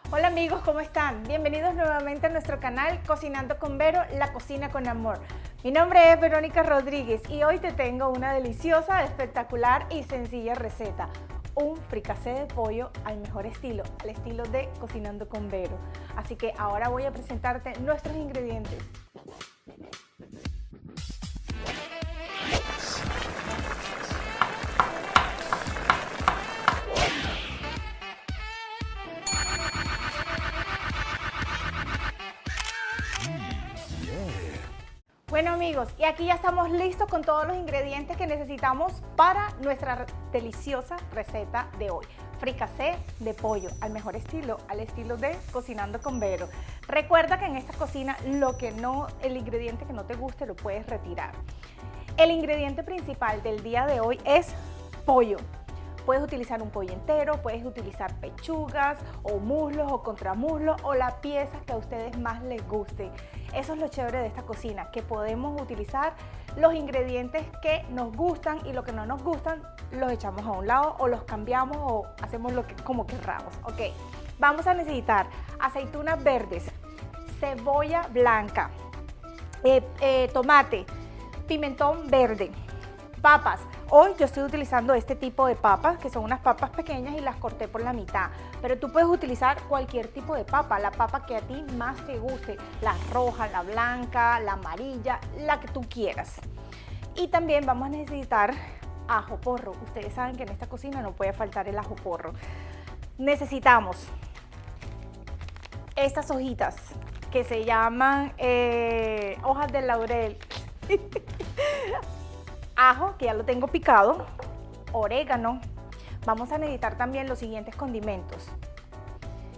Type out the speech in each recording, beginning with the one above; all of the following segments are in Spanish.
Hola amigos, ¿cómo están? Bienvenidos nuevamente a nuestro canal Cocinando con Vero, la cocina con amor. Mi nombre es Verónica Rodríguez y hoy te tengo una deliciosa, espectacular y sencilla receta. Un fricasé de pollo al mejor estilo, al estilo de Cocinando con Vero. Así que ahora voy a presentarte nuestros ingredientes. Bueno amigos, y aquí ya estamos listos con todos los ingredientes que necesitamos para nuestra deliciosa receta de hoy. Fricasé de pollo, al mejor estilo, al estilo de Cocinando con Vero. Recuerda que en esta cocina el ingrediente que no te guste lo puedes retirar. El ingrediente principal del día de hoy es pollo. Puedes utilizar un pollo entero, puedes utilizar pechugas o muslos o contramuslos o la pieza que a ustedes más les guste. Eso es lo chévere de esta cocina, que podemos utilizar los ingredientes que nos gustan y lo que no nos gustan los echamos a un lado o los cambiamos o hacemos lo que como querramos. Ok, vamos a necesitar aceitunas verdes, cebolla blanca, tomate, pimentón verde, papas. Hoy yo estoy utilizando este tipo de papas, que son unas papas pequeñas y las corté por la mitad. Pero tú puedes utilizar cualquier tipo de papa, la papa que a ti más te guste. La roja, la blanca, la amarilla, la que tú quieras. Y también vamos a necesitar ajo porro. Ustedes saben que en esta cocina no puede faltar el ajo porro. Necesitamos estas hojitas que se llaman hojas de laurel. Ajo, que ya lo tengo picado, orégano. Vamos a necesitar también los siguientes condimentos.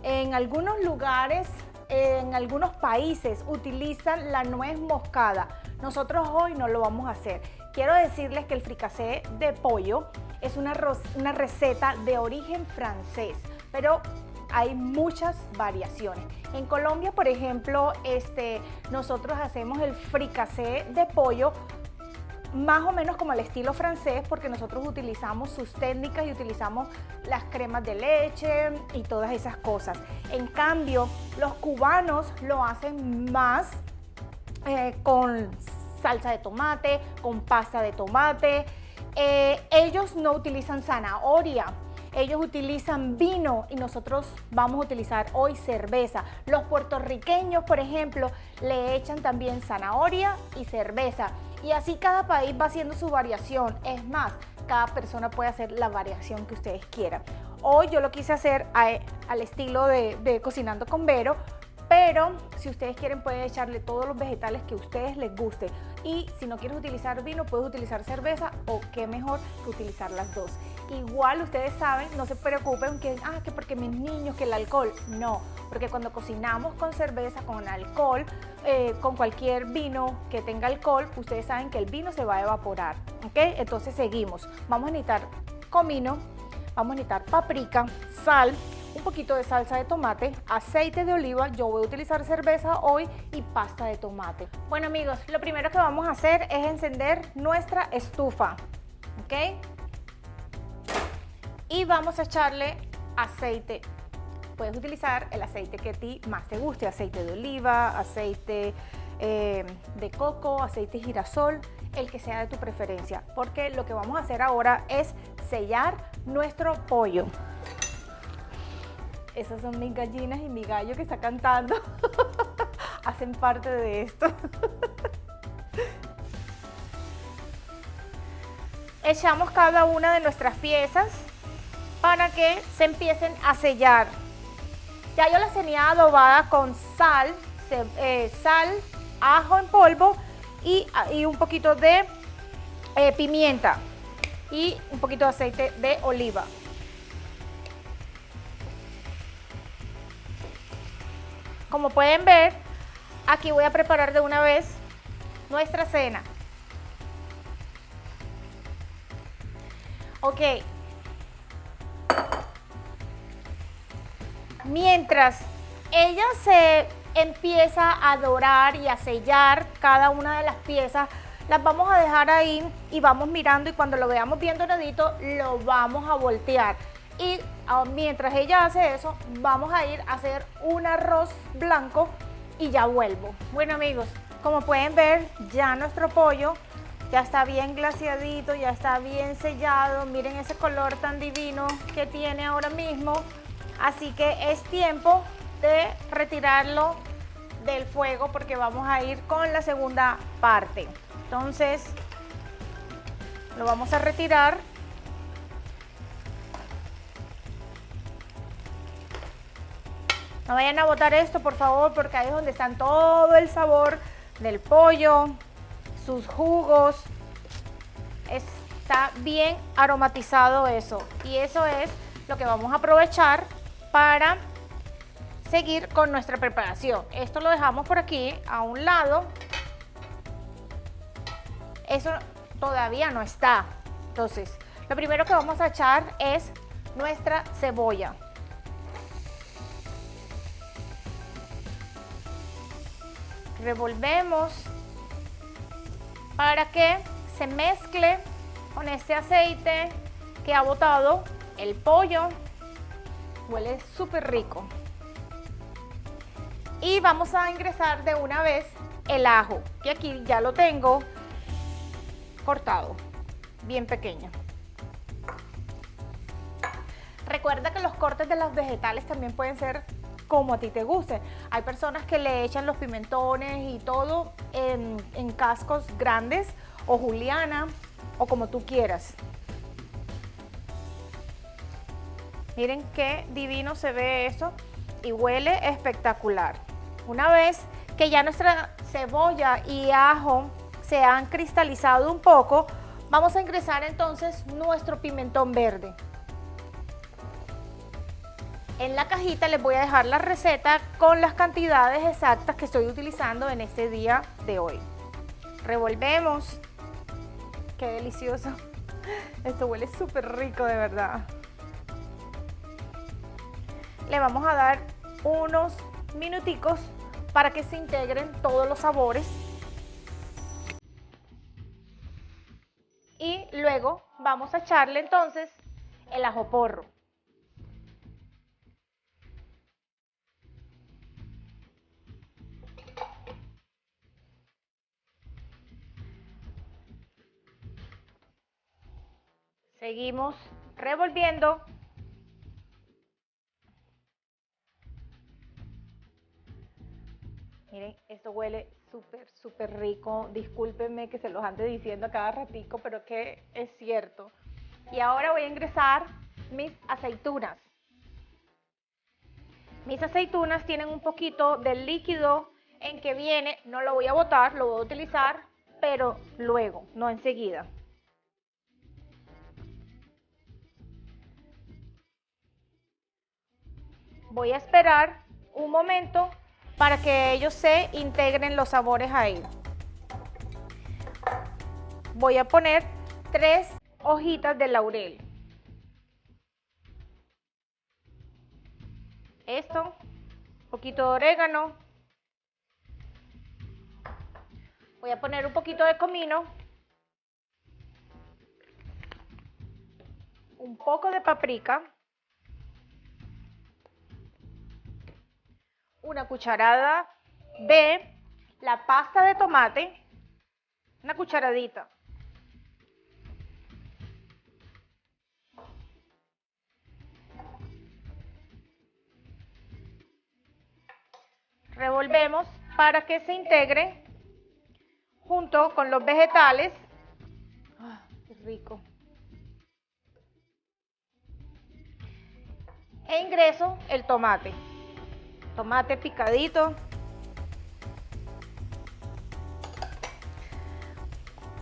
En algunos lugares, en algunos países utilizan la nuez moscada. Nosotros hoy no lo vamos a hacer. Quiero decirles que el fricasé de pollo es una receta de origen francés, pero hay muchas variaciones. En Colombia, por ejemplo, nosotros hacemos el fricasé de pollo más o menos como al estilo francés, porque nosotros utilizamos sus técnicas y utilizamos las cremas de leche y todas esas cosas. En cambio, los cubanos lo hacen más con salsa de tomate, con pasta de tomate. Ellos no utilizan zanahoria. Ellos utilizan vino y nosotros vamos a utilizar hoy cerveza. Los puertorriqueños, por ejemplo, le echan también zanahoria y cerveza. Y así cada país va haciendo su variación. Es más, cada persona puede hacer la variación que ustedes quieran. Hoy yo lo quise hacer al estilo de Cocinando con Vero, pero si ustedes quieren pueden echarle todos los vegetales que a ustedes les guste. Y si no quieres utilizar vino, puedes utilizar cerveza o qué mejor que utilizar las dos. Igual ustedes saben, no se preocupen que porque mis niños, que el alcohol. No, porque cuando cocinamos con cerveza, con alcohol, con cualquier vino que tenga alcohol, ustedes saben que el vino se va a evaporar. ¿Ok? Entonces seguimos. Vamos a necesitar comino, vamos a necesitar paprika, sal, un poquito de salsa de tomate, aceite de oliva, yo voy a utilizar cerveza hoy y pasta de tomate. Bueno amigos, lo primero que vamos a hacer es encender nuestra estufa, ¿ok? Y vamos a echarle aceite. Puedes utilizar el aceite que a ti más te guste, aceite de oliva, aceite de coco, aceite de girasol, el que sea de tu preferencia, porque lo que vamos a hacer ahora es sellar nuestro pollo. Esas son mis gallinas y mi gallo que está cantando. Hacen parte de esto. Echamos cada una de nuestras piezas para que se empiecen a sellar. Ya yo las tenía adobadas con sal, ajo en polvo y un poquito de pimienta y un poquito de aceite de oliva. Como pueden ver, aquí voy a preparar de una vez nuestra cena. Ok. Mientras ella se empieza a dorar y a sellar cada una de las piezas, las vamos a dejar ahí y vamos mirando, y cuando lo veamos bien doradito lo vamos a voltear. Y Mientras ella hace eso, vamos a ir a hacer un arroz blanco y ya vuelvo. Bueno amigos, como pueden ver, ya nuestro pollo ya está bien glaseadito, ya está bien sellado. Miren ese color tan divino que tiene ahora mismo. Así que es tiempo de retirarlo del fuego porque vamos a ir con la segunda parte. Entonces, lo vamos a retirar. No vayan a botar esto, por favor, porque ahí es donde están todo el sabor del pollo, sus jugos. Está bien aromatizado eso. Y eso es lo que vamos a aprovechar para seguir con nuestra preparación. Esto lo dejamos por aquí a un lado. Eso todavía no está. Entonces, lo primero que vamos a echar es nuestra cebolla. Revolvemos para que se mezcle con este aceite que ha botado el pollo. Huele súper rico. Y vamos a ingresar de una vez el ajo, que aquí ya lo tengo cortado, bien pequeño. Recuerda que los cortes de los vegetales también pueden ser como a ti te guste. Hay personas que le echan los pimentones y todo en cascos grandes o juliana o como tú quieras. Miren qué divino se ve eso y huele espectacular. Una vez que ya nuestra cebolla y ajo se han cristalizado un poco, vamos a ingresar entonces nuestro pimentón verde. En la cajita les voy a dejar la receta con las cantidades exactas que estoy utilizando en este día de hoy. Revolvemos. Qué delicioso. Esto huele súper rico de verdad. Le vamos a dar unos minuticos para que se integren todos los sabores. Y luego vamos a echarle entonces el ajo porro. Seguimos revolviendo. Miren, esto huele súper rico. Discúlpenme que se los ande diciendo a cada ratico, pero que es cierto. Y ahora voy a ingresar mis aceitunas. Mis aceitunas tienen un poquito del líquido en que viene. No lo voy a botar, lo voy a utilizar, pero luego, no enseguida. Voy a esperar un momento para que ellos se integren los sabores ahí. Voy a poner 3 hojitas de laurel. Esto, un poquito de orégano. Voy a poner un poquito de comino. Un poco de paprika. Una cucharada de la pasta de tomate, una cucharadita. Revolvemos para que se integre junto con los vegetales. ¡Ah, qué rico! E ingreso el tomate. Tomate picadito.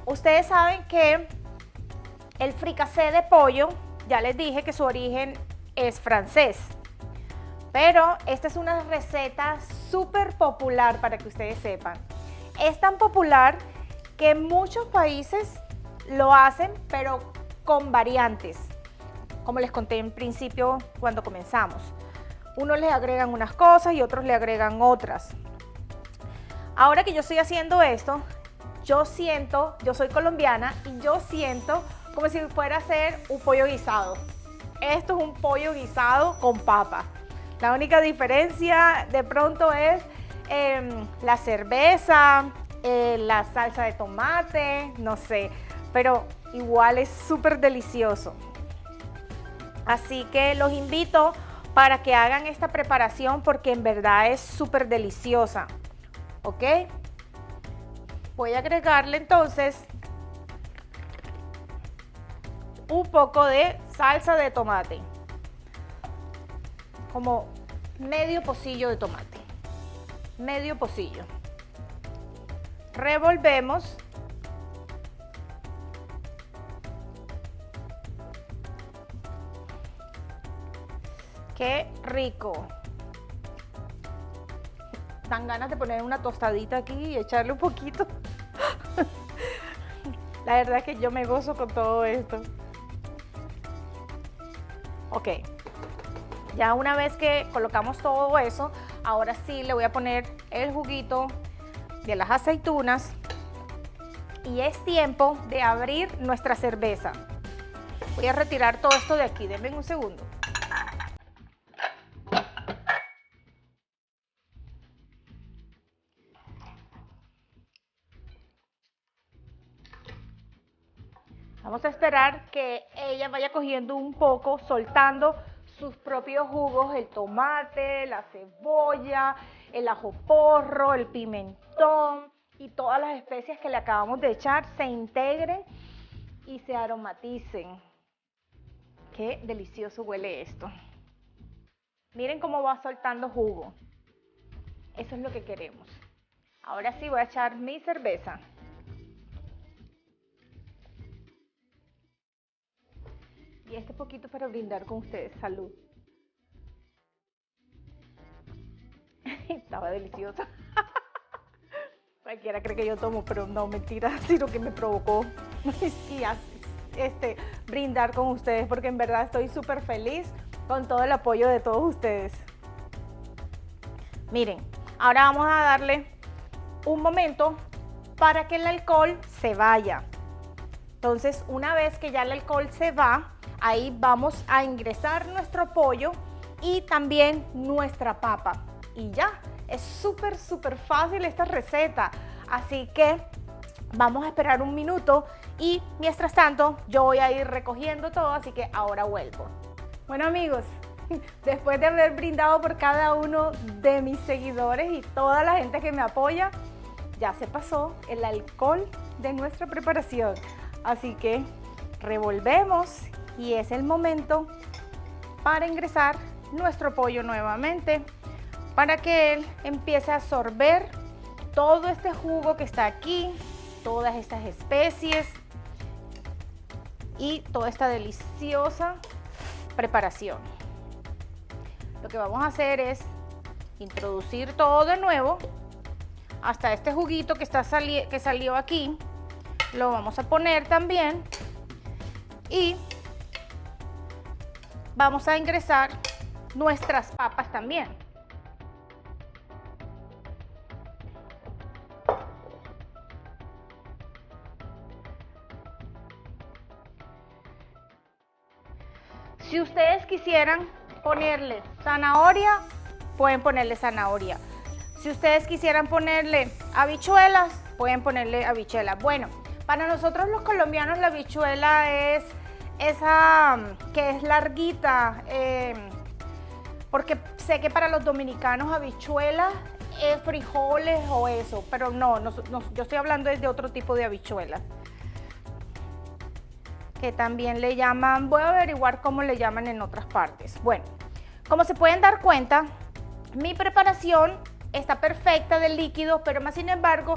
Ustedes saben que el fricassé de pollo, ya les dije que su origen es francés, pero esta es una receta súper popular para que ustedes sepan. Es tan popular que muchos países lo hacen, pero con variantes, como les conté en principio cuando comenzamos. Unos le agregan unas cosas y otros le agregan otras. Ahora que yo estoy haciendo esto, yo soy colombiana y yo siento como si fuera a hacer un pollo guisado. esto es un pollo guisado con papa. La única diferencia de pronto es la cerveza, la salsa de tomate, no sé, pero igual es súper delicioso. Así que los invito para que hagan esta preparación porque en verdad es súper deliciosa. ¿Ok? Voy a agregarle entonces un poco de salsa de tomate, como medio pocillo de tomate, medio pocillo. Revolvemos. ¡Qué rico! Dan ganas de poner una tostadita aquí y echarle un poquito. La verdad es que yo me gozo con todo esto. Ok, ya una vez que colocamos todo eso, ahora sí le voy a poner el juguito de las aceitunas y es tiempo de abrir nuestra cerveza. Voy a retirar todo esto de aquí, denme un segundo. Vamos a esperar que ella vaya cogiendo un poco, soltando sus propios jugos, el tomate, la cebolla, el ajo porro, el pimentón y todas las especias que le acabamos de echar se integren y se aromaticen. Qué delicioso huele esto. Miren cómo va soltando jugo. Eso es lo que queremos. Ahora sí voy a echar mi cerveza. Y este poquito para brindar con ustedes. Salud. Estaba deliciosa. Cualquiera cree que yo tomo, pero no, mentira, sino que me provocó y brindar con ustedes, porque en verdad estoy súper feliz con todo el apoyo de todos ustedes. Miren, ahora vamos a darle un momento para que el alcohol se vaya. Entonces, una vez que ya el alcohol se va, ahí vamos a ingresar nuestro pollo y también nuestra papa. Y ya, es súper fácil esta receta. Así que vamos a esperar un minuto y mientras tanto yo voy a ir recogiendo todo, así que ahora vuelvo. Bueno amigos, después de haber brindado por cada uno de mis seguidores y toda la gente que me apoya, ya se pasó el alcohol de nuestra preparación. Así que revolvemos y es el momento para ingresar nuestro pollo nuevamente para que él empiece a absorber todo este jugo que está aquí, todas estas especies y toda esta deliciosa preparación. Lo que vamos a hacer es introducir todo de nuevo hasta este juguito que salió aquí. Lo vamos a poner también y vamos a ingresar nuestras papas también. Si ustedes quisieran ponerle zanahoria, pueden ponerle zanahoria. Si ustedes quisieran ponerle habichuelas, pueden ponerle habichuelas. Bueno, para nosotros los colombianos la habichuela es esa que es larguita, porque sé que para los dominicanos habichuela es frijoles o eso, pero no, yo estoy hablando de otro tipo de habichuelas que también le llaman, voy a averiguar cómo le llaman en otras partes. Bueno, como se pueden dar cuenta, mi preparación está perfecta de líquido, pero más sin embargo,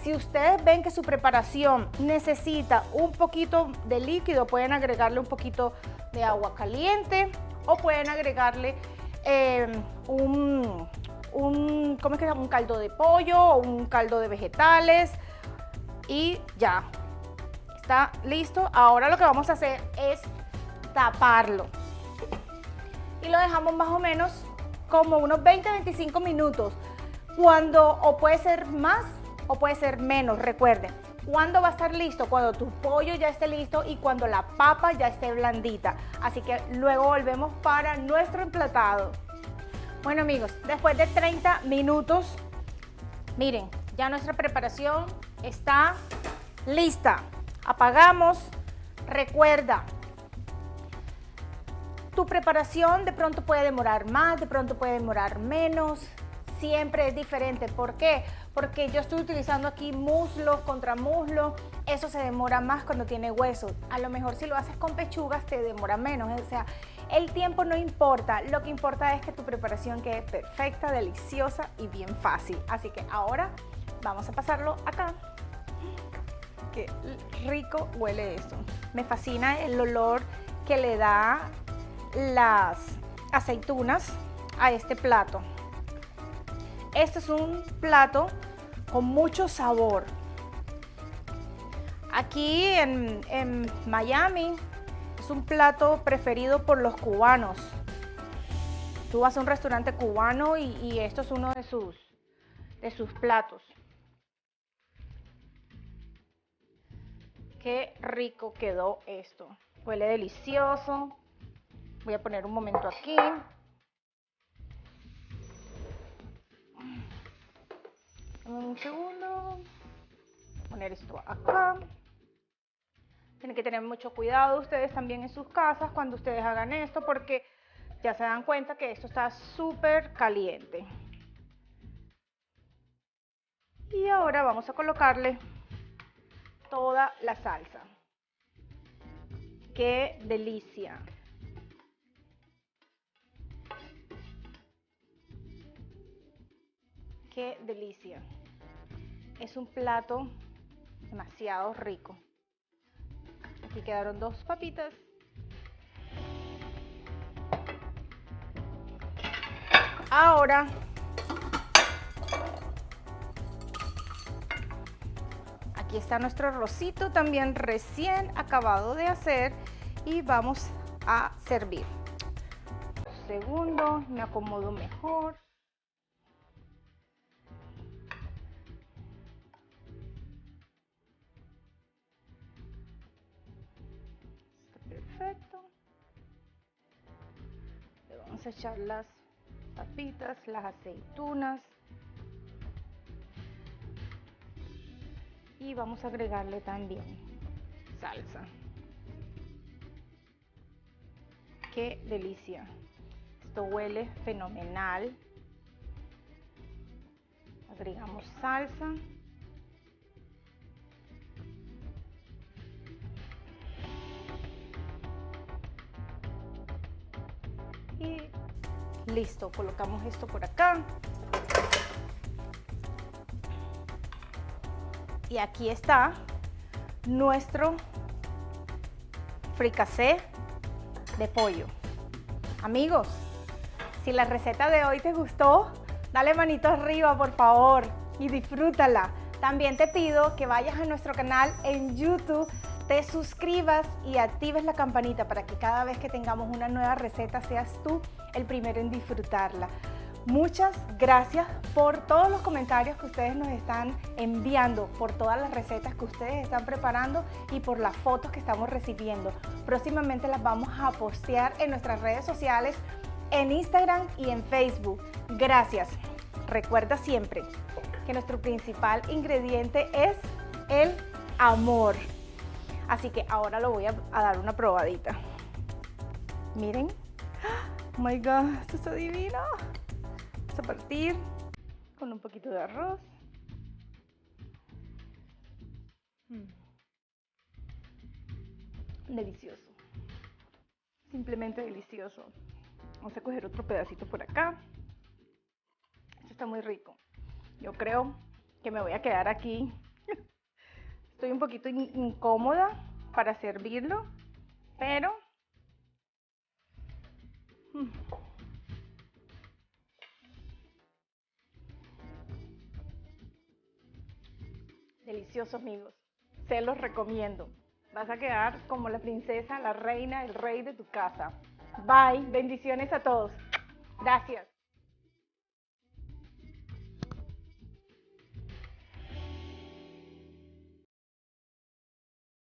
si ustedes ven que su preparación necesita un poquito de líquido, pueden agregarle un poquito de agua caliente o pueden agregarle un caldo de pollo o un caldo de vegetales y ya. Está listo. Ahora lo que vamos a hacer es taparlo y lo dejamos más o menos como unos 20-25 minutos, o puede ser más o puede ser menos. Recuerden, ¿Cuándo va a estar listo? Cuando tu pollo ya esté listo y cuando la papa ya esté blandita. Así que luego volvemos para nuestro emplatado. Bueno amigos, después de 30 minutos, miren, ya nuestra preparación está lista. Apagamos. Recuerda, tu preparación de pronto puede demorar más, de pronto puede demorar menos. Siempre es diferente. ¿Por qué? Porque yo estoy utilizando aquí muslo contra muslo. Eso se demora más cuando tiene hueso. A lo mejor si lo haces con pechugas te demora menos. O sea, el tiempo no importa. Lo que importa es que tu preparación quede perfecta, deliciosa y bien fácil. Así que ahora vamos a pasarlo acá. Qué rico huele esto. Me fascina el olor que le da las aceitunas a este plato. Este es un plato con mucho sabor. Aquí en Miami es un plato preferido por los cubanos. Tú vas a un restaurante cubano y esto es uno de sus platos. Qué rico quedó esto. Huele delicioso. Voy a poner un momento aquí. Un segundo. Poner esto acá. Tienen que tener mucho cuidado ustedes también en sus casas cuando ustedes hagan esto, porque ya se dan cuenta que esto está súper caliente. Y ahora vamos a colocarle toda la salsa. ¡Qué delicia! ¡Qué delicia! Es un plato demasiado rico. Aquí quedaron dos papitas. Ahora aquí está nuestro arrocito también recién acabado de hacer y vamos a servir. Un segundo, me acomodo mejor. Perfecto. Le vamos a echar las papitas, las aceitunas y vamos a agregarle también salsa. ¡Qué delicia! Esto huele fenomenal. Agregamos salsa. Y listo, colocamos esto por acá. Y aquí está nuestro fricasé de pollo. Amigos, si la receta de hoy te gustó, dale manito arriba por favor y disfrútala. También te pido que vayas a nuestro canal en YouTube, te suscribas y actives la campanita para que cada vez que tengamos una nueva receta seas tú el primero en disfrutarla. Muchas gracias por todos los comentarios que ustedes nos están enviando, por todas las recetas que ustedes están preparando y por las fotos que estamos recibiendo. Próximamente las vamos a postear en nuestras redes sociales, en Instagram y en Facebook. Gracias. Recuerda siempre que nuestro principal ingrediente es el amor. Así que ahora lo voy a dar una probadita. Miren. Oh my God, esto está divino. Vamos a partir con un poquito de arroz. Delicioso. Simplemente delicioso. Vamos a coger otro pedacito por acá. Esto está muy rico. Yo creo que me voy a quedar aquí. Estoy un poquito incómoda para servirlo, pero delicioso, amigos. Se los recomiendo. Vas a quedar como la princesa, la reina, el rey de tu casa. Bye. Bendiciones a todos. Gracias.